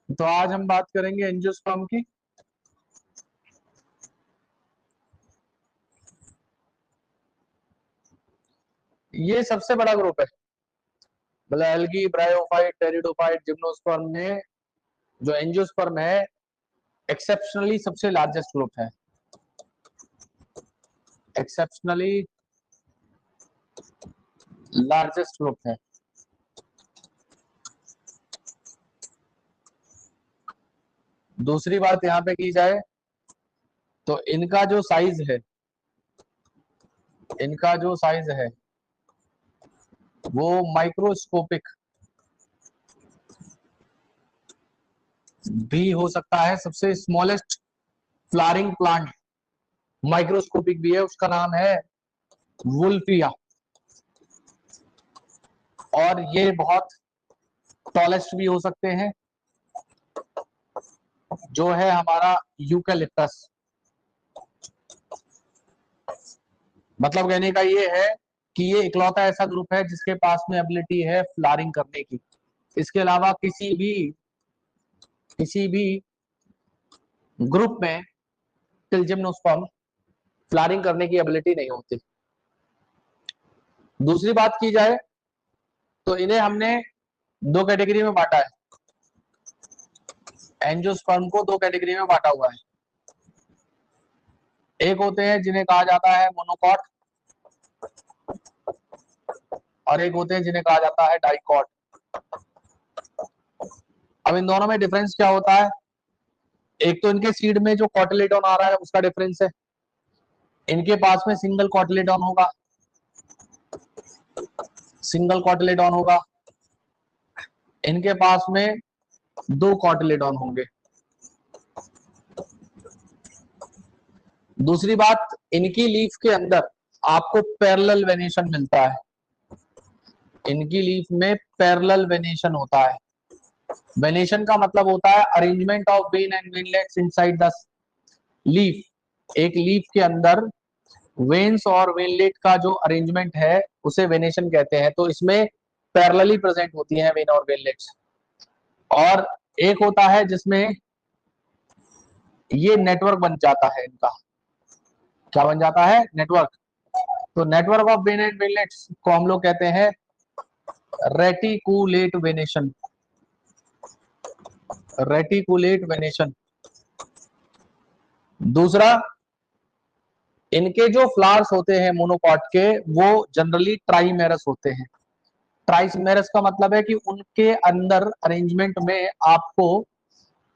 तो आज हम बात करेंगे एंजियोस्पर्म की। ये सबसे बड़ा ग्रुप है, मतलब एल्गी, ब्रायोफाइट, टेरिडोफाइट, जिम्नोस्पर्म में जो एंजियोस्पर्म है एक्सेप्शनली सबसे लार्जेस्ट ग्रुप है। एक्सेप्शनली लार्जेस्ट ग्रुप है। दूसरी बात यहाँ पे की जाए तो इनका जो साइज है वो माइक्रोस्कोपिक भी हो सकता है। सबसे स्मॉलेस्ट फ्लावरिंग प्लांट माइक्रोस्कोपिक भी है, उसका नाम है वुल्फिया। और ये बहुत टॉलेस्ट भी हो सकते हैं, जो है हमारा यूकेलिप्टस। मतलब कहने का ये है कि ये इकलौता ऐसा ग्रुप है जिसके पास में एबिलिटी है फ्लावरिंग करने की। इसके अलावा किसी भी ग्रुप में टिल जिम्नोस्पर्म फ्लावरिंग करने की एबिलिटी नहीं होती। दूसरी बात की जाए तो इन्हें हमने दो कैटेगरी में बांटा है। एंजियोस्पर्म को दो कैटेगरी में बांटा हुआ है। एक होते हैं जिन्हें कहा जाता है मोनोकॉट, और एक होते हैं जिन्हें कहा जाता है डाइकॉट। अब इन दोनों में डिफरेंस क्या होता है? एक तो इनके सीड में जो कॉटिलेडोन आ रहा है उसका डिफरेंस है। इनके पास में सिंगल कॉटिलेडोन होगा, इनके पास में दो कॉटिलेडोन होंगे। दूसरी बात, इनकी लीफ के अंदर आपको पैरेलल वेनेशन मिलता है। इनकी लीफ में पैरेलल वेनेशन होता है। वेनेशन का मतलब होता है arrangement of when and veinlets inside the leaf. एक लीफ के अंदर वेन्स और वेनलेट का जो अरेंजमेंट है उसे वेनेशन कहते हैं। तो इसमें पैरेलली प्रेजेंट होती हैं वेन और वेनलेट्स। और एक होता है जिसमें ये नेटवर्क बन जाता है। इनका क्या बन जाता है? नेटवर्क। तो network of when and veinlets को हम लोग कहते हैं रेटिकुलेट वेनेशन। Reticulate venation. दूसरा, इनके जो फ्लावर्स होते हैं मोनोकॉट के, वो जनरली ट्राइमेरस होते हैं। ट्राइमेरस का मतलब है कि उनके अंदर अरेंजमेंट में आपको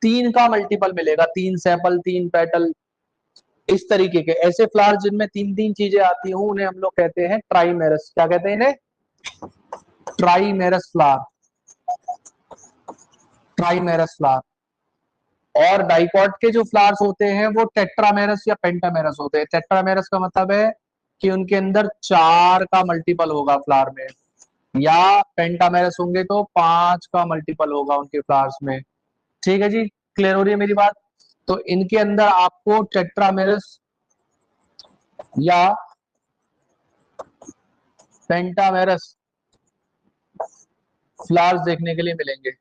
तीन का मल्टीपल मिलेगा, तीन सेपल, तीन पेटल, इस तरीके के। ऐसे फ्लावर्स जिनमें तीन तीन चीजें आती हूं उन्हें हम लोग कहते हैं ट्राइमेरस। क्या कहते हैं इन्हें? ट्राइमेरस फ्लावर। ट्राइमेरस फ्लावर। और डाइकॉट के जो फ्लावर्स होते हैं वो टेट्रामेरस या पेंटामेरस होते हैं। टेट्रामेरस का मतलब है कि उनके अंदर चार का मल्टीपल होगा फ्लावर में, या पेंटामेरस होंगे तो पांच का मल्टीपल होगा उनके फ्लावर्स में। ठीक है जी, क्लियर हो रही है मेरी बात? तो इनके अंदर आपको टेट्रामेरस या पेंटामेरस फ्लावर्स देखने के लिए मिलेंगे।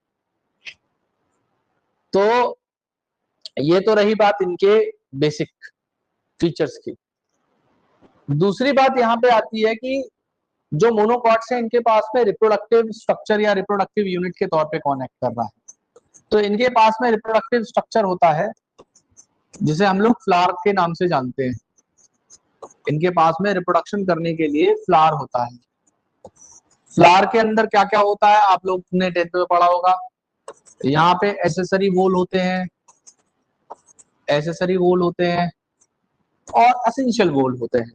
तो ये तो रही बात इनके बेसिक फीचर्स की। दूसरी बात यहां पे आती है कि जो मोनोकॉट्स हैं इनके पास में रिप्रोडक्टिव स्ट्रक्चर या रिप्रोडक्टिव यूनिट के तौर पे कनेक्ट कर रहा है। तो इनके पास में रिप्रोडक्टिव स्ट्रक्चर होता है जिसे हम लोग फ्लावर के नाम से जानते हैं। इनके पास में रिप्रोडक्शन करने के लिए फ्लावर होता है। फ्लावर के अंदर क्या क्या होता है आप लोग ने 10th में पढ़ा होगा। यहाँ पे एसेसरी वॉल होते हैं, और एसेंशियल वॉल होते हैं,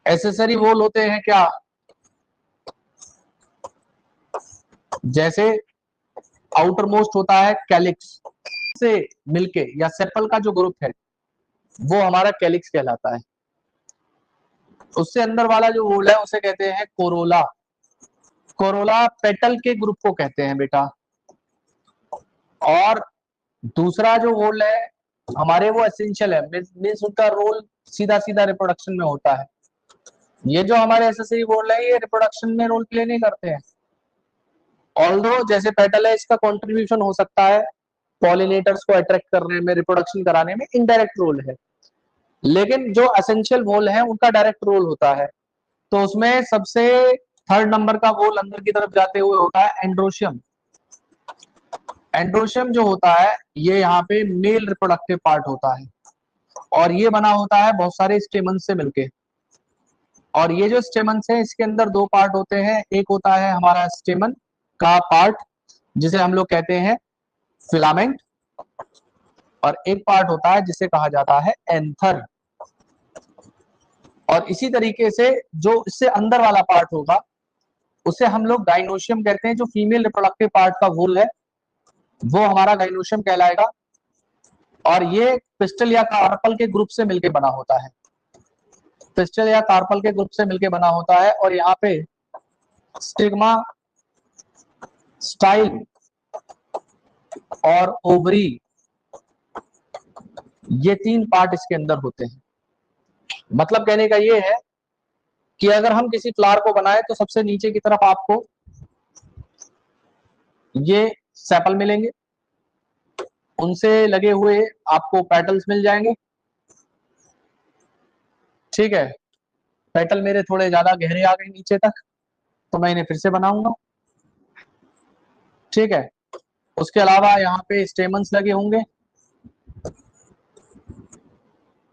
एसेसरी वॉल होते हैं क्या? जैसे आउटर मोस्ट होता है कैलिक्स से मिलके, या सेपल का जो ग्रुप है वो हमारा कैलिक्स कहलाता है। उससे अंदर वाला जो वोल है उसे कहते हैं कोरोला। कोरोला पेटल के ग्रुप को कहते हैं बेटा। और दूसरा जो वोल है हमारे, वो एसेंशियल है, मींस उनका रोल सीधा सीधा रिप्रोडक्शन में होता है। ये जो हमारे एसेसरी वॉल है ये रिप्रोडक्शन में रोल प्ले नहीं करते हैं, ऑल्दो जैसे पेटल है इसका कंट्रीब्यूशन हो सकता है पॉलिनेटर्स को अट्रैक्ट करने में, रिप्रोडक्शन कराने में इनडायरेक्ट रोल है, लेकिन जो एसेंशियल वॉल है उनका डायरेक्ट रोल होता है। तो उसमें सबसे थर्ड नंबर का वॉल अंदर की तरफ जाते हुए होता है एंड्रोशियम। एंड्रोशियम जो होता है ये यहाँ पे मेल रिप्रोडक्टिव पार्ट होता है और ये बना होता है बहुत सारे स्टेमन से मिलके। और ये जो स्टेमन है इसके अंदर दो पार्ट होते हैं, एक होता है हमारा स्टेमन का पार्ट जिसे हम लोग कहते हैं फिलामेंट, और एक पार्ट होता है जिसे कहा जाता है एंथर। और इसी तरीके से जो इससे अंदर वाला पार्ट होगा उसे हम लोग गाइनोशियम कहते हैं। जो फीमेल रिप्रोडक्टिव पार्ट का वूल है वो हमारा गाइनोशियम कहलाएगा, और ये पिस्टल या कार्पल के ग्रुप से मिलकर बना होता है, पिस्टल या कार्पल के ग्रुप से मिलकर बना होता है। और यहाँ पे स्टिग्मा, स्टाइल और ओवरी, ये तीन पार्ट इसके अंदर होते हैं। मतलब कहने का ये है कि अगर हम किसी फ्लावर को बनाए तो सबसे नीचे की तरफ आपको ये सेपल मिलेंगे, उनसे लगे हुए आपको पेटल्स मिल जाएंगे। ठीक है, पेटल मेरे थोड़े ज्यादा गहरे आ गए नीचे तक, तो मैं इन्हें फिर से बनाऊंगा। ठीक है, उसके अलावा यहाँ पे स्टेमन्स लगे होंगे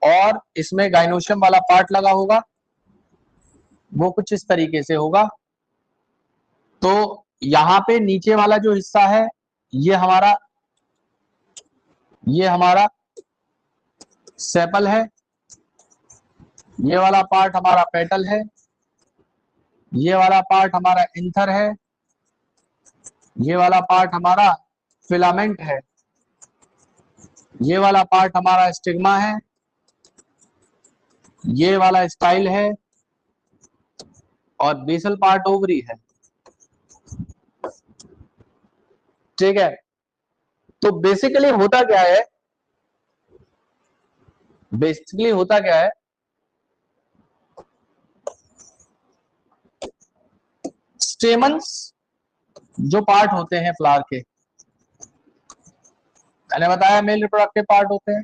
और इसमें गाइनोशियम वाला पार्ट लगा होगा, वो कुछ इस तरीके से होगा। तो यहाँ पे नीचे वाला जो हिस्सा है ये हमारा सेपल है, ये वाला पार्ट हमारा पेटल है, ये वाला पार्ट हमारा एंथर है, ये वाला पार्ट हमारा फिलामेंट है, ये वाला पार्ट हमारा स्टिग्मा है, ये वाला स्टाइल है और बेसल पार्ट ओवरी है। ठीक है, तो बेसिकली होता क्या है, स्टेमन्स जो पार्ट होते हैं फ्लावर के, मैंने बताया मेल रिप्रोडक्टिव पार्ट होते हैं,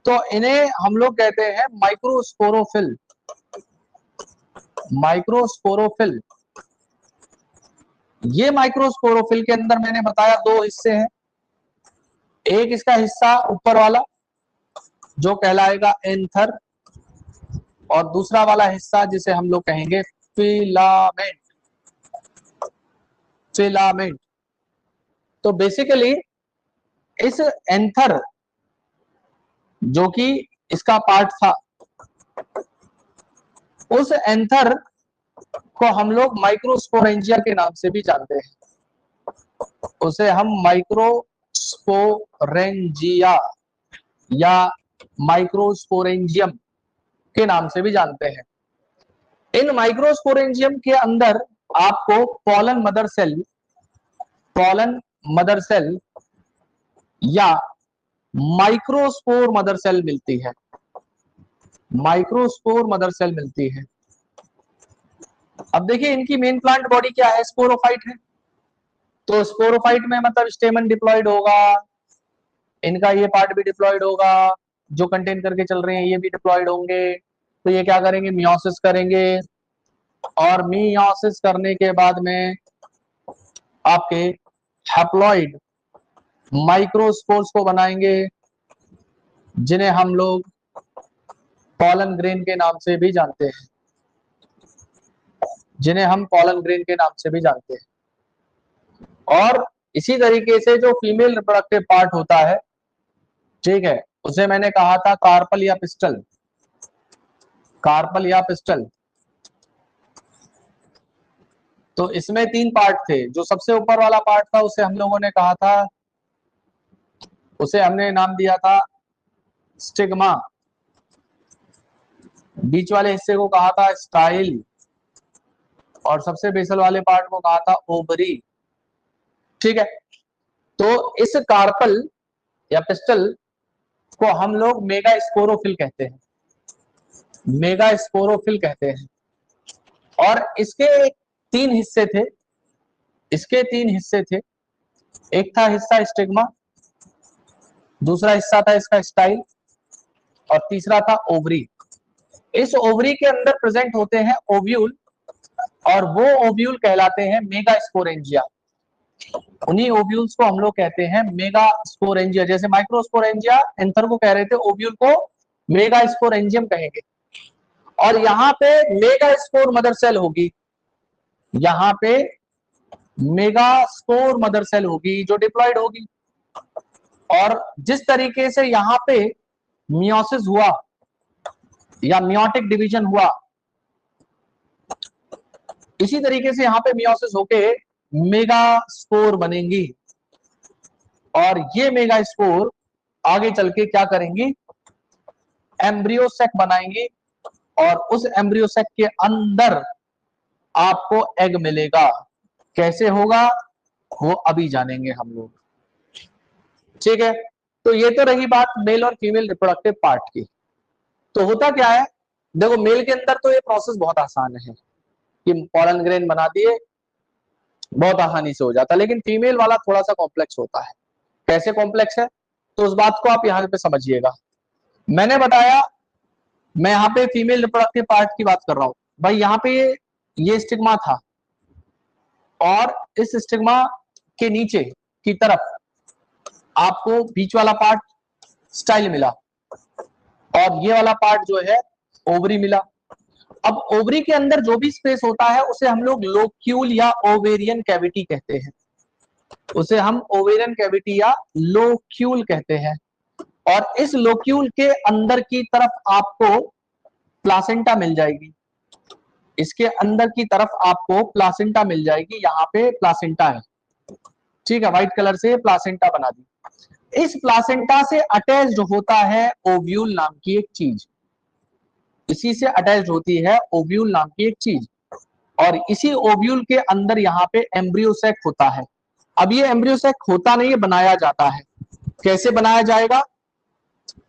तो इन्हें हम लोग कहते हैं माइक्रोस्पोरोफिल। माइक्रोस्पोरोफिल, ये माइक्रोस्पोरोफिल के अंदर मैंने बताया दो हिस्से हैं, एक इसका हिस्सा ऊपर वाला जो कहलाएगा एंथर, और दूसरा वाला हिस्सा जिसे हम लोग कहेंगे फिलामेंट। फिलामेंट, तो बेसिकली इस एंथर जो कि इसका पार्ट था, उस एंथर को हम लोग माइक्रोस्पोरेंजिया के नाम से भी जानते हैं, उसे हम माइक्रोस्पोरेंजिया या माइक्रोस्पोरेंजियम के नाम से भी जानते हैं। इन माइक्रोस्पोरेंजियम के अंदर आपको पॉलन मदर सेल या माइक्रोस्पोर मदर सेल मिलती है, माइक्रोस्पोर मदर सेल मिलती है। अब देखिए इनकी मेन प्लांट बॉडी क्या है, स्पोरोफाइट है, तो स्पोरोफाइट में मतलब स्टेमन डिप्लॉयड होगा, इनका ये पार्ट भी डिप्लॉयड होगा, जो कंटेन करके चल रहे हैं ये भी डिप्लॉयड होंगे। तो ये क्या करेंगे, मियोसिस करेंगे, और मियोसिस करने के बाद में आपके हैप्लॉइड माइक्रोस्पोर्स को बनाएंगे, जिन्हें हम लोग पॉलन ग्रेन के नाम से भी जानते हैं, जिन्हें हम पॉलन ग्रेन के नाम से भी जानते हैं। और इसी तरीके से जो फीमेल रिप्रोडक्टिव पार्ट होता है, ठीक है, उसे मैंने कहा था कार्पल या पिस्टल, कार्पल या पिस्टल। तो इसमें तीन पार्ट थे, जो सबसे ऊपर वाला पार्ट था उसे हम लोगों ने कहा था, उसे हमने नाम दिया था स्टिग्मा, बीच वाले हिस्से को कहा था स्टाइल, और सबसे बेसल वाले पार्ट को कहा था ओवरी। ठीक है, तो इस कार्पल या पिस्टल को हम लोग मेगा स्पोरोफिल कहते हैं, मेगा स्पोरोफिल कहते हैं। और इसके तीन हिस्से थे, इसके तीन हिस्से थे। एक था हिस्सा स्टिग्मा, दूसरा हिस्सा था इसका स्टाइल, और तीसरा था ओवरी। इस ओवरी के अंदर प्रेजेंट होते हैं ओव्यूल, और वो ओव्यूल कहलाते हैं मेगा स्पोरेंजिया। उन्हीं ओव्यूल्स को हम लोग कहते हैं मेगा स्पोरेंजिया। जैसे माइक्रोस्पोरेंजिया एंथर को कह रहे थे, ओव्यूल को मेगा स्पोरेंजियम कहेंगे। और यहाँ पे मेगा स्पोर मदर सेल होगी, यहाँ पे मेगा स्पोर मदर सेल होगी जो डिप्लॉयड होगी। और जिस तरीके से यहाँ पे मियोसिस हुआ या मियोटिक डिवीजन हुआ, इसी तरीके से यहाँ पे मियोसिस होके मेगा स्पोर बनेंगी। और ये मेगा स्पोर आगे चल के क्या करेंगी, एम्ब्रियोसेक बनाएंगी, और उस एम्ब्रियोसेक के अंदर आपको एग मिलेगा। कैसे होगा वो अभी जानेंगे हम लोग, ठीक है। तो ये तो रही बात मेल और फीमेल रिप्रोडक्टिव पार्ट की। तो होता क्या है, देखो मेल के अंदर तो ये प्रोसेस बहुत आसान है कि पॉलन ग्रेन बना दिए, बहुत आसानी से हो जाता है। लेकिन फीमेल वाला थोड़ा सा कॉम्प्लेक्स होता है। कैसे कॉम्प्लेक्स है, तो उस बात को आप यहाँ पे समझिएगा। मैंने बताया, मैं यहाँ पे फीमेल रिप्रोडक्टिव पार्ट की बात कर रहा हूं भाई। यहाँ पे ये स्टिग्मा था, और इस स्टिग्मा के नीचे की तरफ आपको बीच वाला पार्ट स्टाइल मिला, और ये वाला पार्ट जो है ओवरी मिला। अब ओवरी के अंदर जो भी स्पेस होता है उसे हम लोग लोक्यूल या ओवेरियन कैविटी कहते हैं, उसे हम ओवेरियन कैविटी या लोक्यूल कहते हैं। और इस लोक्यूल के अंदर की तरफ आपको प्लासेंटा मिल जाएगी, इसके अंदर की तरफ आपको प्लासेंटा मिल जाएगी। यहाँ पे प्लासेंटा है, ठीक है, व्हाइट कलर से प्लासेंटा बना दी। इस प्लासेंटा से अटैच्ड होता है ओव्यूल नाम की एक चीज, इसी से अटैच्ड होती है ओव्यूल नाम की एक चीज। और इसी ओव्यूल के अंदर यहाँ पे एम्ब्रियोसेक होता है। अब ये एम्ब्रियोसेक होता नहीं है, बनाया जाता है। कैसे बनाया जाएगा,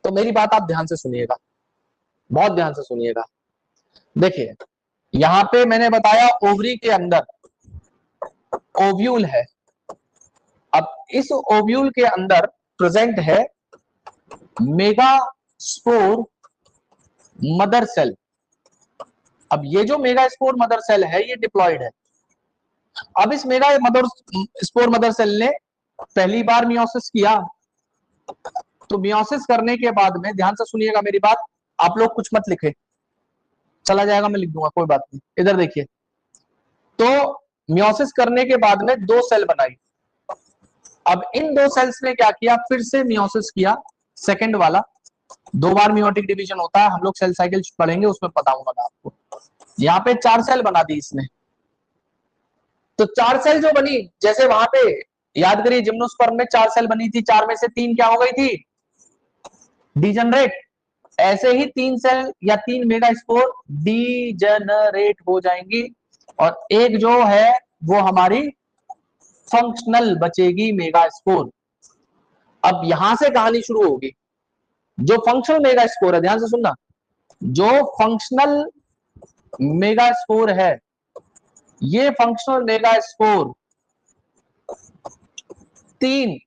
तो मेरी बात आप ध्यान से सुनिएगा, बहुत ध्यान से सुनिएगा। देखिए यहाँ पे मैंने बताया ओवरी के अंदर ओव्यूल है। अब इस ओव्यूल के अंदर प्रेजेंट है मेगा स्पोर मदर सेल। अब ये जो मेगा स्पोर मदर सेल है ये डिप्लॉयड है। अब इस मेगा स्पोर मदर सेल ने पहली बार मियोसिस किया, तो मियोसिस करने के बाद में, ध्यान से सुनिएगा मेरी बात, आप लोग कुछ मत लिखे, चला जाएगा मैं लिख दूंगा, कोई बात नहीं। इधर देखिए, तो मियोसिस करने के बाद में दो सेल बनाई। अब इन दो सेल्स ने क्या किया, फिर से मियोसिस किया, सेकंड वाला। दो बार मियोटिक डिवीजन होता है, हम लोग सेल साइकिल पढ़ेंगे उसमें बताऊंगा मैं आपको। यहाँ पे 4 सेल बना दी इसने। तो 4 सेल जो बनी, जैसे वहां पे याद करिए जिम्नोस्पर्म में 4 सेल बनी थी, 4 में से 3 क्या हो गई थी, डीजनरेट। ऐसे ही 3 सेल या 3 मेगा स्पोर डीजनरेट हो जाएंगी, और एक जो है वो हमारी फंक्शनल बचेगी मेगा स्पोर। अब यहां से कहानी शुरू होगी। जो फंक्शनल मेगा स्पोर है, ध्यान से सुनना, जो फंक्शनल मेगा स्पोर है, ये functional mega spore 3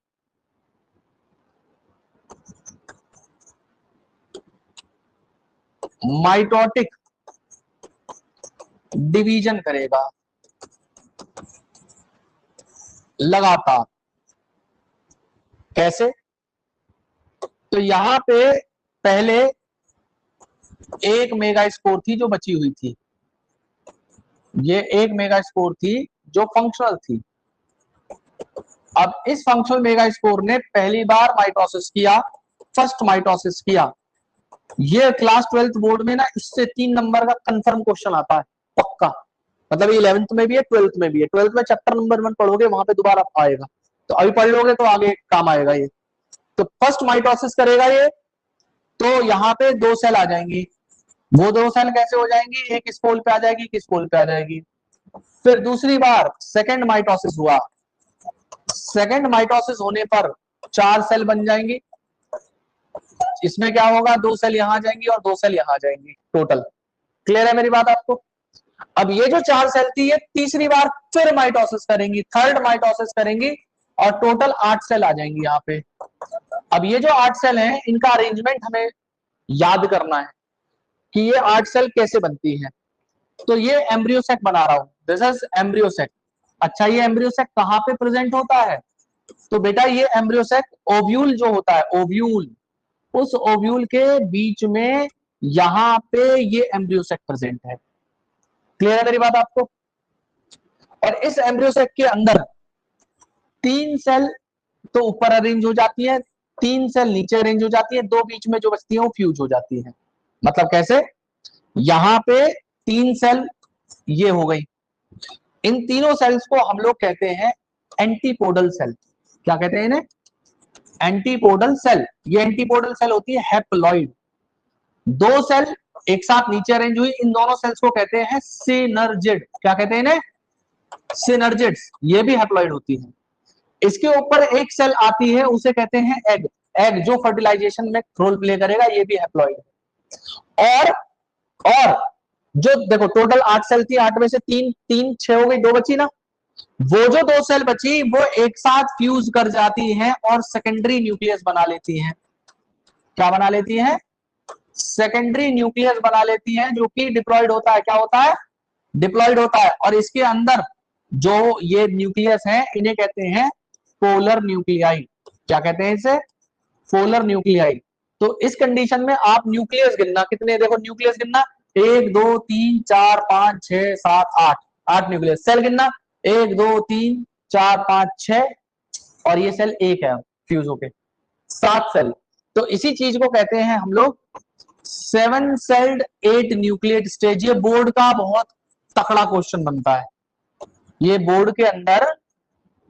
mitotic division करेगा लगातार। कैसे, तो यहां पे पहले एक मेगा स्पोर थी जो बची हुई थी, ये एक मेगा स्पोर थी जो फंक्शनल थी। अब इस फंक्शनल मेगा स्पोर ने पहली बार माइटोसिस किया, फर्स्ट माइटोसिस किया। ये क्लास 12th बोर्ड में ना इससे 3 नंबर का कंफर्म क्वेश्चन आता है पक्का, मतलब 11th में भी है 12th में भी है। 12th में चैप्टर नंबर 1 पढ़ोगे, वहां पे दोबारा आएगा, तो अभी पढ़ लोगे तो आगे काम आएगा ये। तो फर्स्ट माइटोसिस करेगा ये, तो यहाँ पे 2 सेल आ जाएंगी। वो 2 सेल कैसे हो जाएंगी, एक इस पोल पे आ जाएगी, किस पोल पे आ जाएगी। फिर दूसरी बार सेकंड माइटोसिस हुआ, सेकंड माइटोसिस होने पर 4 सेल बन जाएंगी। इसमें क्या होगा, 2 सेल यहां आ जाएंगी और 2 सेल यहां आ जाएंगी टोटल। क्लियर है मेरी बात आपको? अब ये जो 4 सेल थी ये तीसरी बार फिर माइटोसिस करेंगी, थर्ड माइटोसिस करेंगी और टोटल 8 सेल आ जाएंगी यहाँ पे। अब ये जो 8 सेल हैं इनका अरेंजमेंट हमें याद करना है कि ये 8 सेल कैसे बनती है। तो ये एम्ब्रियो सेक बना रहा हूं, दिस इज एम्ब्रियो सेक। अच्छा, ये एम्ब्रियो सेक कहां पे प्रेजेंट होता है? तो बेटा ये एम्ब्रियो सेक ओव्यूल जो होता है, ओव्यूल, उस ओव्यूल के बीच में यहां पे ये एम्ब्रियो सेक प्रेजेंट है। क्लियर है मेरी बात आपको? और इस एम्ब्रियो सेक के अंदर 3 सेल तो ऊपर अरेंज हो जाती है, 3 सेल नीचे अरेंज हो जाती है, 2 बीच में जो बचती है वो फ्यूज हो जाती है। मतलब कैसे? यहां पे 3 सेल ये हो गई, इन तीनों सेल्स को हम लोग कहते हैं एंटीपोडल सेल। क्या कहते हैं इन्हें? Antipodal cell. ये एंटीपोडल सेल होती है हैप्लॉइड। 2 सेल एक साथ नीचे अरेंज हुई, इन दोनों सेल्स को कहते हैं सिनर्जिड। क्या कहते हैं इन्हें? सिनर्जिड्स। ये भी हैप्लॉइड होती है। इसके ऊपर एक सेल आती है उसे कहते हैं एग। एग जो फर्टिलाइजेशन में रोल प्ले करेगा, ये भी हैप्लॉइड है। और जो देखो टोटल 8 सेल थी, 8 में से 3 3 6 हो गई, 2 बची ना। वो जो 2 सेल बची वो एक साथ फ्यूज कर जाती हैं और सेकेंडरी न्यूक्लियस बना लेती हैं। क्या बना लेती हैं? सेकेंडरी न्यूक्लियस बना लेती हैं, जो कि डिप्लॉयड होता है। क्या होता है? डिप्लॉयड होता है। और इसके अंदर जो ये न्यूक्लियस है इन्हें कहते हैं पोलर न्यूक्लियाई। क्या कहते हैं इसे? Polar nuclei. तो इस कंडीशन में आप न्यूक्लियस गिनना, कितने देखो न्यूक्लियस गिनना, 1 2 3 4 5 6 7 8, 8 न्यूक्लियस। सेल गिनना 1 2 3 4 5 6 और ये सेल एक है फ्यूज होके, 7 सेल। तो इसी चीज को कहते हैं हम लोग 7 सेल्ड 8 न्यूक्लियेट स्टेज। ये बोर्ड का बहुत तकड़ा क्वेश्चन बनता है। ये बोर्ड के अंदर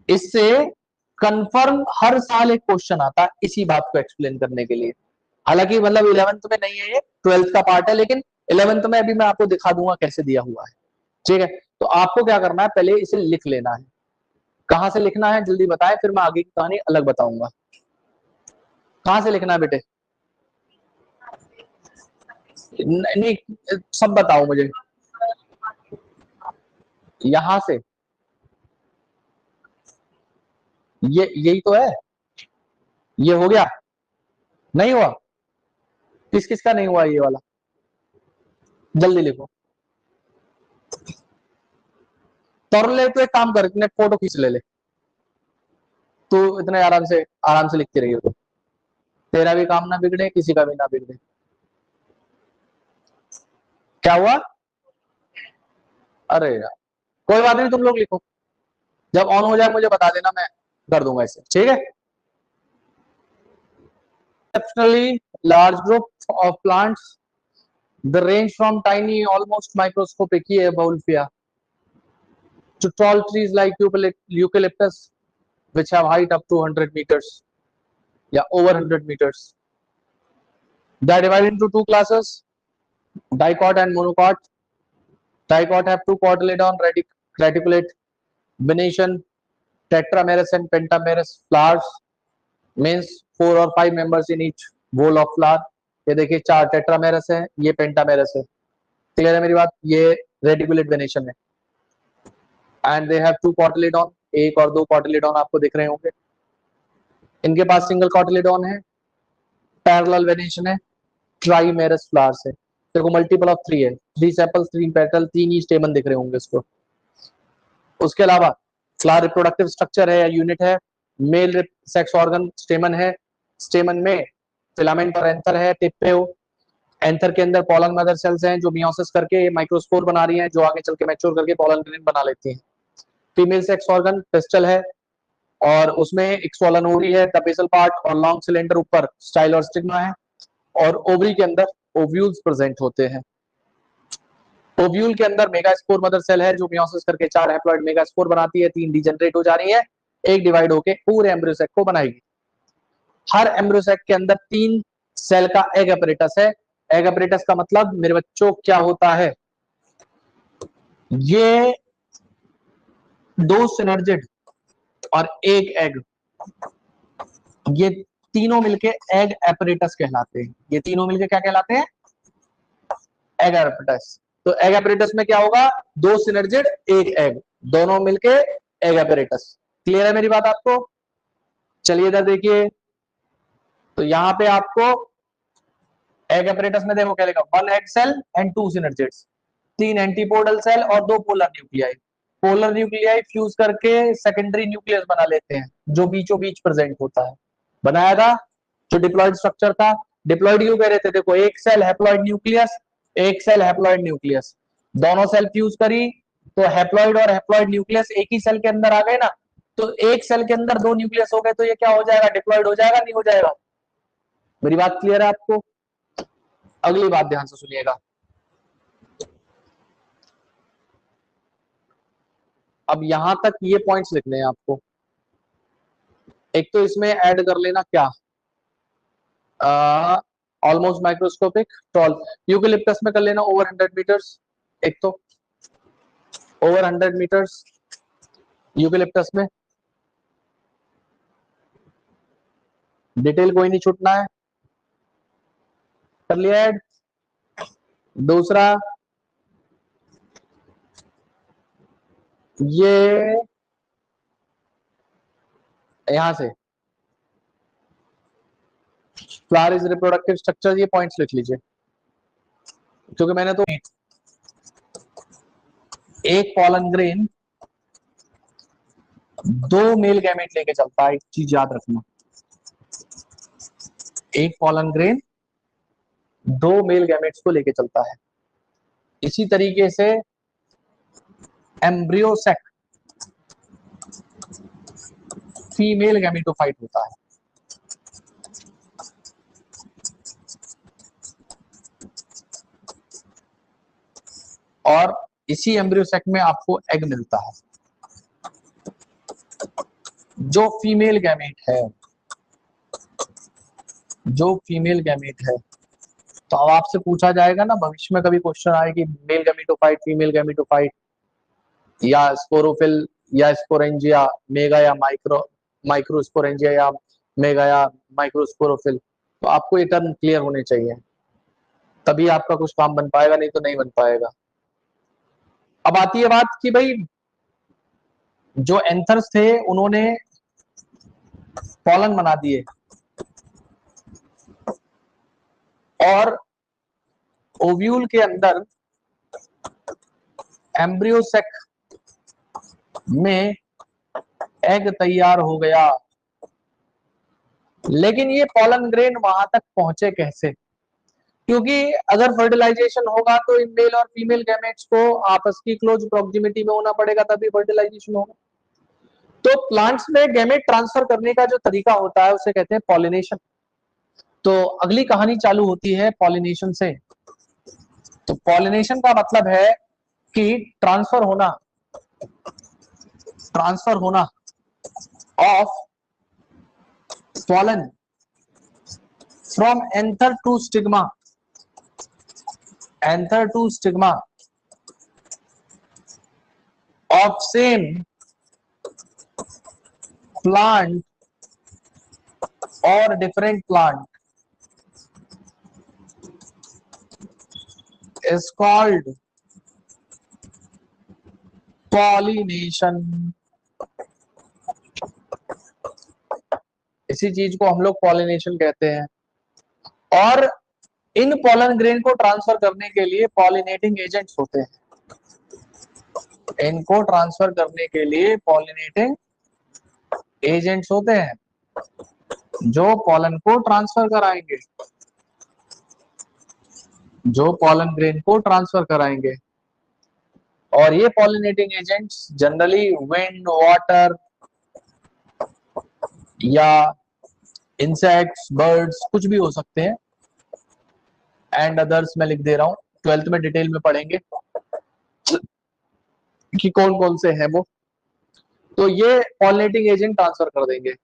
इससे कंफर्म हर साल एक क्वेश्चन आता है इसी बात को एक्सप्लेन करने के लिए। हालांकि मतलब 11th में नहीं है, ये 12th का पार्ट है, लेकिन 11th में अभी मैं आपको दिखा दूंगा कैसे दिया हुआ है। ठीक है, तो आपको क्या करना है, पहले इसे लिख लेना है। कहां से लिखना है जल्दी बताएं, फिर मैं आगे की कहानी अलग बताऊंगा। कहां से लिखना है बेटे? नहीं, सब बताओ मुझे। यहां से, ये यही तो है। ये हो गया? नहीं हुआ? किस किस का नहीं हुआ ये वाला? जल्दी लिखो। ले तो एक काम कर, इतने फोटो खींच ले तू, इतने आराम से लिखती रही हो तो तेरा भी काम ना बिगड़े, किसी का भी ना बिगड़े। क्या हुआ? अरे यार कोई बात नहीं, तुम लोग लिखो, जब ऑन हो जाए मुझे बता देना, मैं कर दूंगा इसे। ठीक है। Exceptionally large group of plants, the range from tiny almost microscopic Eubulfia to tall trees like eucalyptus, which have height up to 100 meters, yeah, over 100 meters. They are divided into 2 classes, dicot and monocot. Dicot have 2 cotyledon reticulate venation, tetramerous and pentamerous flowers, means 4 or 5 members in each whole of flower. ये देखिए 4 tetramerous है, ये pentamerous है। Clear है मेरी बात? ये reticulate venation है। एंड दे हैव 2 कॉटिलेडॉन, एक और 2 कॉटिलेडॉन आपको दिख रहे होंगे। इनके पास सिंगल कॉटिलेडॉन है, पैरेलल वेनेशन है, ट्राइमेरस फ्लावर्स है। देखो मल्टीपल ऑफ 3 है, 3 सेपल्स 3 पेटल, 3 ही स्टेमन दिख रहे होंगे इसको। उसके अलावा फ्लावर रिप्रोडक्टिव स्ट्रक्चर है या यूनिट है, मेल सेक्स ऑर्गन स्टेमन है, स्टेमन में फिलामेंट और एंथर है, टिप पे हो। एंथर के अंदर पॉलन मदर सेल्स हैं जो मियोसिस करके माइक्रोस्पोर बना रही हैं, जो आगे चल के मैच्योर करके पॉलन ग्रेन बना लेती हैं। फीमेल सेक्स ऑर्गन पिस्टल है और उसमें एक स्वॉलन ओवरी है, द बेसल पार्ट और लॉन्ग सिलेंडर ऊपर स्टाइल और स्टिग्मा है, और ओवरी के अंदर ओव्यूल्स प्रेजेंट होते हैं। ओव्यूल के अंदर मेगास्पोर मदर सेल है जो मियोसिस करके 4 हैप्लॉइड मेगास्पोर बनाती है, 3 डिजेनरेट हो जा रही है, एक डिवाइड होके पूरे एम्ब्रियो सेक को बनाएगी। हर एम्ब्रियो सेक के अंदर 3 सेल का एग अपरेटस है। एग अपरेटस का मतलब मेरे बच्चों क्या होता है? ये 2 सिनर्जिड और एक एग, ये तीनों मिलके एग एपरेटस कहलाते हैं। ये तीनों मिलके क्या कहलाते हैं? Egg apparatus. तो एग एपरेटस में क्या होगा? दो सिनर्जिड एक एग, दोनों मिलके एग एपरेटस। क्लियर है मेरी बात आपको? चलिए इधर देखिए, तो यहां पे आपको एग एपरेटस में देखो क्या लिखा, one egg cell and two synergids, तीन एंटीपोडल सेल और दो polar nuclei. Polar nuclei fuse करके सेकेंडरी न्यूक्लियस बना लेते हैं, जो बीचों बीच प्रेजेंट होता है। बनाया था जो डिप्लॉयड स्ट्रक्चर था। डिप्लॉयड क्यों कह रहे थे? देखो, एक सेल हैप्लॉयड न्यूक्लियस, एक सेल हैप्लॉयड न्यूक्लियस, दोनों सेल फ्यूज करी तो हैप्लॉयड और हैप्लॉयड न्यूक्लियस एक ही सेल के अंदर आ गए ना। तो एक सेल के अंदर दो न्यूक्लियस हो गए, तो ये क्या हो जाएगा? डिप्लॉयड हो जाएगा, नहीं हो जाएगा? मेरी बात क्लियर है आपको? अगली बात ध्यान से सुनिएगा। अब यहां तक ये पॉइंट्स लिखने हैं आपको। एक तो इसमें ऐड कर लेना क्या, ऑलमोस्ट माइक्रोस्कोपिक टॉल। यूकेलिप्टस में कर लेना ओवर 100 मीटर्स, एक तो ओवर 100 मीटर्स यूकेलिप्टस में, डिटेल कोई नहीं छूटना है। कर लिया ऐड। दूसरा, ये यहां से फ्लावर इज रिप्रोडक्टिव स्ट्रक्चर, ये पॉइंट्स लिख लीजिए, क्योंकि मैंने तो एक पॉलन ग्रेन दो मेल गैमेट लेके चलता है, एक चीज याद रखना, एक पॉलन ग्रेन दो मेल गैमेट्स को लेके चलता है। इसी तरीके से एम्ब्रियो सेक फीमेल गैमेटोफाइट होता है। और इसी एम्ब्रियो सेक में आपको एग मिलता है, जो फीमेल गैमेट है, जो फीमेल गैमेट है। तो अब आपसे पूछा जाएगा ना, भविष्य में कभी क्वेश्चन आए कि मेल गैमेटोफाइट, फीमेल गैमेटोफाइट, या स्पोरोफिल या स्पोरेंजिया, मेगा या माइक्रो, माइक्रोस्पोरेंजिया या मेगा या माइक्रोस्पोरोफिल। तो आपको ये टर्म क्लियर होने चाहिए, तभी आपका कुछ काम बन पाएगा, नहीं तो नहीं बन पाएगा। अब आती है बात कि भाई जो एंथर्स थे उन्होंने पॉलन बना दिए, और ओव्यूल के अंदर एम्ब्रियो सेक में एग तैयार हो गया। लेकिन ये पॉलन ग्रेन वहां तक पहुंचे कैसे? क्योंकि अगर फर्टिलाइजेशन होगा तो इन मेल और फीमेल गैमेट्स को आपस की क्लोज प्रोक्सिमिटी में होना पड़ेगा, तभी फर्टिलाइजेशन होगा। तो प्लांट्स में गैमेट ट्रांसफर करने का जो तरीका होता है उसे कहते हैं पॉलिनेशन। तो अगली कहानी चालू होती है पॉलिनेशन से। तो पॉलिनेशन का मतलब है कि ट्रांसफर होना of pollen from anther to stigma of same plant or different plant is called pollination। इसी चीज को हम लोग पॉलिनेशन कहते हैं। और इन पॉलन ग्रेन को ट्रांसफर करने के लिए पॉलिनेटिंग एजेंट्स होते हैं। इनको ट्रांसफर करने के लिए पॉलिनेटिंग एजेंट्स होते हैं, जो पॉलन को ट्रांसफर कराएंगे, जो पॉलन ग्रेन को ट्रांसफर कराएंगे। और ये pollinating agents generally wind, water या इंसेक्ट्स, बर्ड्स, कुछ भी हो सकते हैं। एंड अदर्स मैं लिख दे रहा हूं, 12th में डिटेल में पढ़ेंगे कि कौन कौन से हैं वो। तो ये पॉलिनेटिंग एजेंट ट्रांसफर कर देंगे।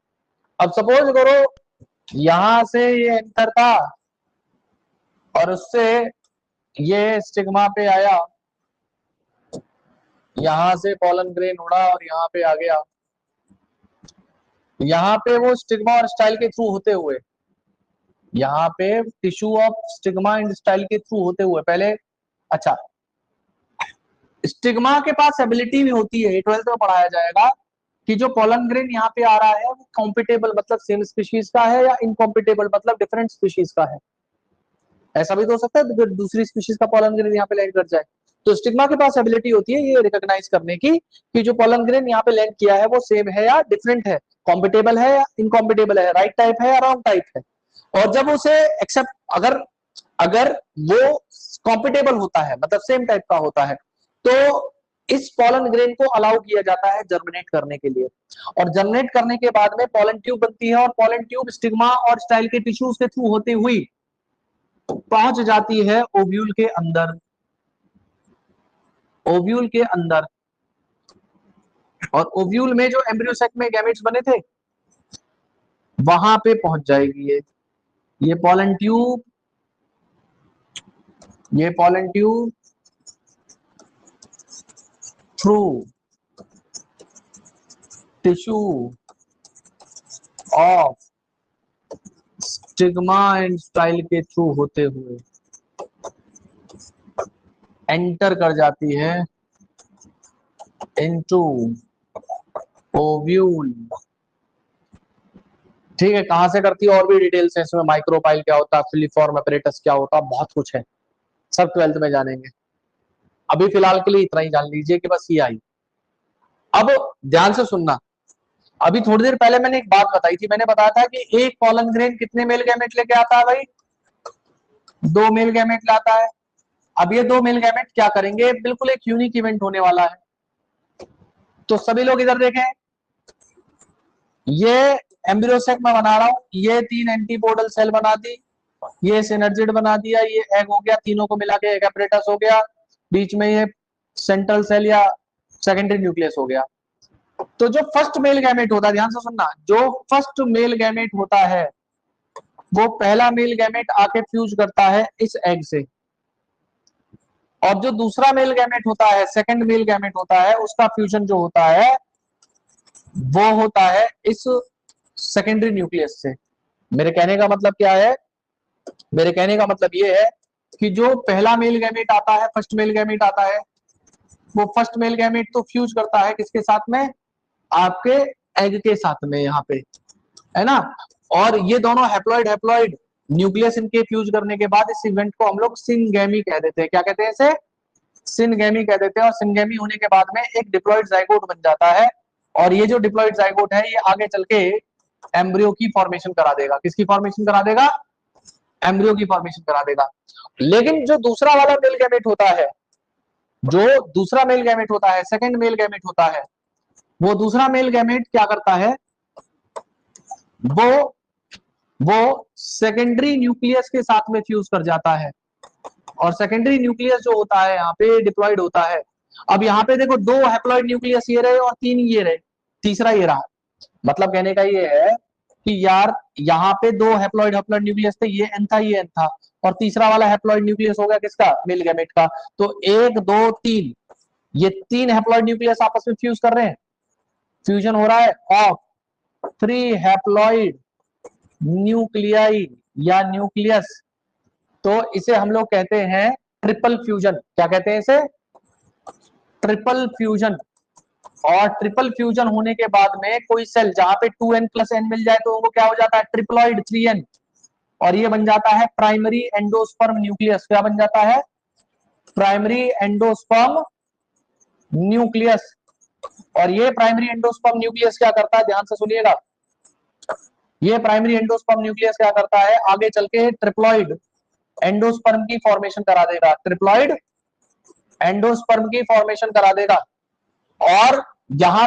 अब सपोज करो यहां से ये एंटर था और उससे ये स्टिग्मा पे आया, यहां से पॉलन ग्रेन उड़ा और यहां पे आ गया। यहाँ पे वो स्टिग्मा और स्टाइल के थ्रू होते हुए, यहाँ पे tissue of stigma and style के थ्रू होते हुए पहले, अच्छा स्टिग्मा के पास एबिलिटी भी होती है, 12th में पढ़ाया जाएगा कि जो पॉलन ग्रेन यहाँ पे आ रहा है वो कॉम्पिटेबल मतलब सेम स्पीशीज का है या इनकॉम्पिटेबल मतलब डिफरेंट स्पीशीज का है। ऐसा भी तो हो सकता है दूसरी स्पीशीज का पॉलन ग्रेन यहाँ पे लैंड कर जाए। तो स्टिग्मा के पास एबिलिटी होती है ये रिकॉग्नाइज करने की कि जो पॉलन ग्रेन यहाँ पे लैंड किया है वो सेम है या डिफरेंट है, कॉम्पिटेबल है या इनकॉम्पिटेबल है, राइट टाइप है या रॉन्ग टाइप है। और जब उसे एक्सेप्ट अगर अगर वो कॉम्पिटेबल होता है मतलब सेम टाइप का होता है तो इस पॉलन ग्रेन को अलाउ किया जाता है जर्मिनेट करने के लिए। और जर्मिनेट करने के बाद में पॉलन ट्यूब बनती है और पॉलन ट्यूब स्टिग्मा और स्टाइल के टिश्यूज के थ्रू होती हुई पहुंच जाती है ओव्यूल के अंदर, ओव्यूल के अंदर। और ओव्यूल में जो एम्ब्रियो सैक में गैमेट्स बने थे वहां पे पहुंच जाएगी ये पॉलन ट्यूब, ये pollen tube through tissue of stigma and style के थ्रू होते हुए एंटर कर जाती है इनटू ओव्यूल। ठीक है, कहां से करती है और भी डिटेल्स है इसमें, माइक्रोपाइल क्या होता है, फिलीफॉर्म अपैरेटस क्या होता है, बहुत कुछ है, सब 12th में जानेंगे। अभी फिलहाल के लिए इतना ही जान लीजिए कि बस ये आई। अब ध्यान से सुनना, अभी थोड़ी देर पहले मैंने एक बात बताई थी, मैंने बताया था कि एक पॉलन ग्रेन कितने मेल गैमेट लेके आता है भाई, 2 मेल गैमेट लाता है। अब ये 2 मेल गैमेट क्या करेंगे, बिल्कुल एक यूनिक इवेंट होने वाला है। तो सभी लोग इधर देखें, ये एम्ब्रियो सैक में बना रहा हूं, ये 3 एंटीपोडल सेल बना दी, ये सिनर्जिड बना दिया, ये एग हो गया, तीनों को मिला के एग अपरेटस हो गया, बीच में ये सेंट्रल सेल या सेकेंडरी न्यूक्लियस हो गया। तो जो फर्स्ट मेल गैमेट होता है, ध्यान से सुनना, जो फर्स्ट मेल गैमेट होता है वो पहला मेल गैमेट आके फ्यूज करता है इस एग से, और जो दूसरा मेल गैमेट होता है, सेकंड मेल गैमेट होता है, उसका फ्यूजन जो होता है वो होता है इस सेकेंडरी न्यूक्लियस से। मेरे कहने का मतलब क्या है, मेरे कहने का मतलब ये है कि जो पहला मेल गैमेट आता है, फर्स्ट मेल गैमेट आता है, वो फर्स्ट मेल गैमेट तो फ्यूज करता है किसके साथ में, आपके एग के साथ में, यहाँ पे है ना। और ये दोनों हैप्लॉइड हैप्लॉइड न्यूक्लियस इनके फ्यूज करने के बाद इस इवेंट को हम लोग सिनगैमी कह देते हैं। क्या कहते हैं इसे, सिनगैमी कह देते हैं। और सिनगैमी होने के बाद में एक डिप्लॉइड जाइगोट बन जाता है, और ये जो डिप्लॉइड जाइगोट है ये आगे चल के एम्ब्रियो की फॉर्मेशन करा देगा। किसकी फॉर्मेशन करा देगा, एम्ब्रियो की फॉर्मेशन करा देगा। लेकिन जो दूसरा वाला मेल गैमेट होता है, जो दूसरा मेल गैमेट होता है, सेकंड मेल गैमेट होता है, वो दूसरा मेल गैमेट क्या करता है, वो सेकेंडरी न्यूक्लियस के साथ में फ्यूज कर जाता है। और सेकेंडरी न्यूक्लियस जो होता है यहाँ पे डिप्लॉइड होता है। अब यहाँ पे देखो 2 हैप्लॉइड न्यूक्लियस ये रहे और 3 ये रहे, तीसरा ये रहा। मतलब कहने का ये है कि यार यहाँ पे 2 हैप्लॉइड हैप्लॉइड न्यूक्लियस थे, ये एन था ये एन था, और तीसरा वाला हैप्लॉइड न्यूक्लियस हो गया किसका, मेल गैमेट का। तो 1 2 3, ये 3 हैप्लॉइड न्यूक्लियस आपस में फ्यूज कर रहे हैं, फ्यूजन हो रहा है ऑफ 3 हैप्लॉइड न्यूक्लियाई या न्यूक्लियस। तो इसे हम लोग कहते हैं ट्रिपल फ्यूजन। क्या कहते हैं इसे, ट्रिपल फ्यूजन। और ट्रिपल फ्यूजन होने के बाद में कोई सेल जहां पे 2n + n मिल जाए तो वो क्या हो जाता है, ट्रिप्लॉइड 3n, और ये बन जाता है प्राइमरी एंडोस्पर्म न्यूक्लियस। क्या बन जाता है, प्राइमरी एंडोस्पर्म न्यूक्लियस। और ये प्राइमरी एंडोस्पर्म न्यूक्लियस क्या करता है, ध्यान से सुनिएगा, ये प्राइमरी एंडोस्पर्म न्यूक्लियस क्या करता है, आगे चल के ट्रिप्लॉइड एंडोस्पर्म की फॉर्मेशन करा देगा, ट्रिप्लॉइड एंडोस्पर्म की फॉर्मेशन करा देगा। और यहाँ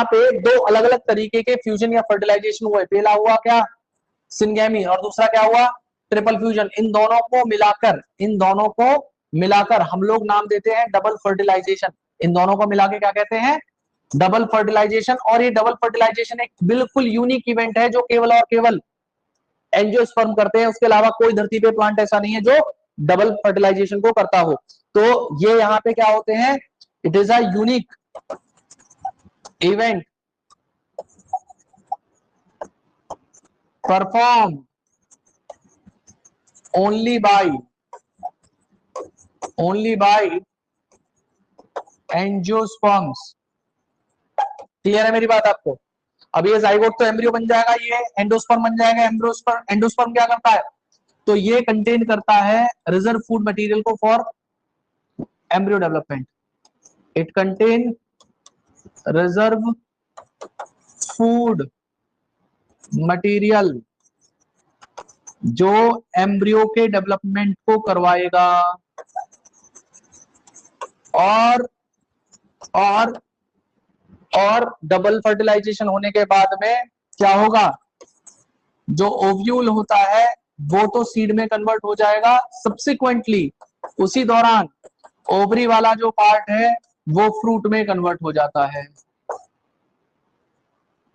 पे 2 अलग अलग तरीके के फ्यूजन या फर्टिलाइजेशन हुए। पहला हुआ क्या, सिनगैमी, और दूसरा क्या हुआ, ट्रिपल फ्यूजन। इन दोनों को मिलाकर हम लोग नाम देते हैं डबल फर्टिलाइजेशन। इन दोनों को मिला के क्या कहते हैं, डबल फर्टिलाइजेशन। और ये डबल फर्टिलाइजेशन एक बिल्कुल यूनिक इवेंट है जो केवल और केवल एंजियोस्पर्म करते हैं, उसके अलावा कोई धरती पे प्लांट ऐसा नहीं है जो डबल फर्टिलाइजेशन को करता हो। तो ये यहाँ पे क्या होते हैं, it is a unique event perform only by angiosperms. Clear है मेरी बात आपको? अब ये जाइगोट तो एम्ब्रियो बन जाएगा, ये एंडोस्पर्म बन जाएगा। एंडोस्पर्म क्या करता है? तो ये कंटेन करता है रिजर्व फूड मटेरियल को for embryo development. It contain reserve food material जो एम्ब्रियो के डेवलपमेंट को करवाएगा। और डबल फर्टिलाइजेशन होने के बाद में क्या होगा? जो ओव्यूल होता है वो तो सीड में कन्वर्ट हो जाएगा, सब्सिक्वेंटली उसी दौरान ओवरी वाला जो पार्ट है वो फ्रूट में कन्वर्ट हो जाता है।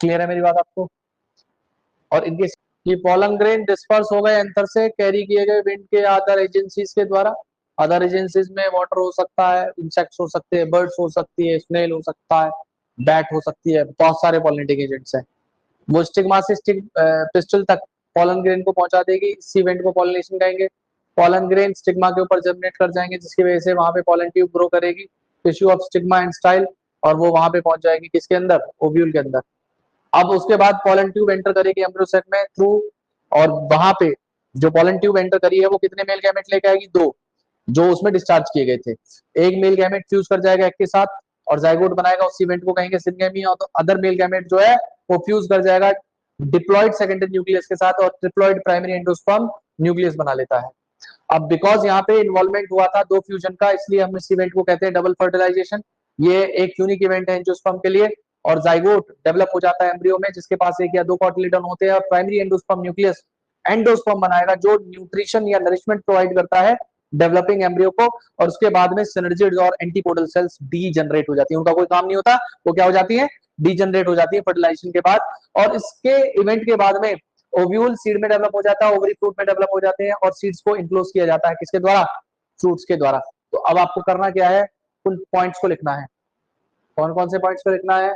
क्लियर है मेरी बात आपको? और इनके ये पॉलन ग्रेन डिस्पर्स हो गए एंथर से, कैरी किए गए विंड के अदर एजेंसीज के द्वारा। अदर एजेंसीज में वाटर हो सकता है, इंसेक्ट्स हो सकते हैं, बर्ड्स हो सकती है, स्नेल हो सकता है, बैट हो सकती है, बहुत सारे पॉलिनेटिंग एजेंट्स हैं। वो स्टिग्मा से पिस्टल तक पॉलन ग्रेन को पहुंचा देगी। इस इवेंट को पॉलिनेशन कहेंगे। पॉलन ग्रेन स्टिग्मा के ऊपर जर्मिनेट कर जाएंगे, जिसकी वजह से वहां पे पॉलन ट्यूब ग्रो करेगी, tissue of stigma and style, और वो वहां पे पहुंच जाएगी किसके अंदर? ओव्यूल के अंदर। अब उसके बाद पॉलन ट्यूब एंटर करेगी एम्ब्रियो सेक में थ्रू, और वहां पे जो पॉलन ट्यूब एंटर करी है वो कितने मेल गैमेट लेके आएगी? 2, जो उसमें डिस्चार्ज किए गए थे। एक मेल गैमेट फ्यूज कर जाएगा एक के साथ और जाइगोट बनाएगा, उस इवेंट को कहेंगे सिंगेमी, और अदर मेल गैमेट जो है वो फ्यूज कर जाएगा डिप्लॉयड सेकेंडरी न्यूक्लियस के साथ और ट्रिप्लॉयड प्राइमरी एंडोस्पर्म न्यूक्लियस बना लेता है। अब बिकॉज यहाँ पे इन्वॉल्वमेंट हुआ था 2 फ्यूजन का, इसलिए हम इस इवेंट को कहते हैं डबल फर्टिलाइजेशन। ये एक यूनिक इवेंट है एंजियोस्पर्म के लिए, और जाइगोट डेवलप हो जाता है एम्ब्रियो में, जिसके पास 1 या 2 कॉटिलिडन होते हैं, और प्राइमरी एंडोस्पर्म न्यूक्लियस एंडोस्पर्म बनाएगा जो न्यूट्रिशन या नरिशमेंट प्रोवाइड करता है डेवलपिंग एम्ब्रियो को। और उसके बाद में सिनर्जिड्स और एंटीपोडल सेल्स डी जनरेट हो जाती है, उनका कोई काम नहीं होता, वो क्या हो जाती है? डी जनरेट हो जाती है फर्टिलाइजेशन के बाद। और इसके इवेंट के बाद में ओव्यूल सीड में डेवलप हो जाता है, ओवरी फ्रूट में डेवलप हो जाते हैं, और सीड्स को इनक्लोज किया जाता है किसके द्वारा? फ्रूट्स के द्वारा। तो अब आपको करना क्या है? उन पॉइंट्स को लिखना है। कौन कौन से पॉइंट्स को लिखना है?